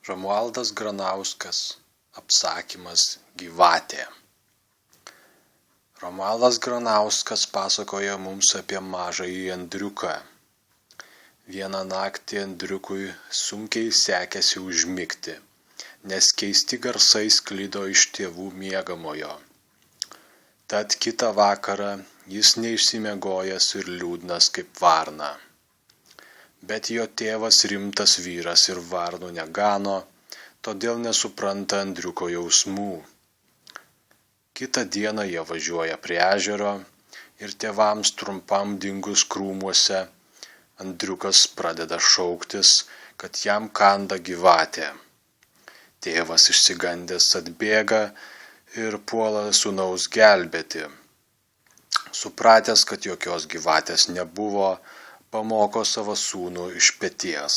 Romualdas Granauskas. Apsakymas Gyvatė. Romualdas Granauskas pasakoja mums apie mažąjį Andriuką. Vieną naktį Andriukui sunkiai sekėsi užmigti, nes keisti garsai sklido iš tėvų miegamojo. Tad kitą vakarą jis neišsimiegojęs ir liūdnas kaip varna. Bet jo tėvas rimtas vyras ir varnų negano, todėl nesupranta Andriuko jausmų. Kitą dieną jie važiuoja prie ežero ir tėvams trumpam dingus krūmuose, Andriukas pradeda šauktis, kad jam kanda gyvatė. Tėvas išsigandęs atbėga ir puola sūnaus gelbėti. Supratęs, kad jokios gyvatės nebuvo, pamoko savo sūnų iš peties.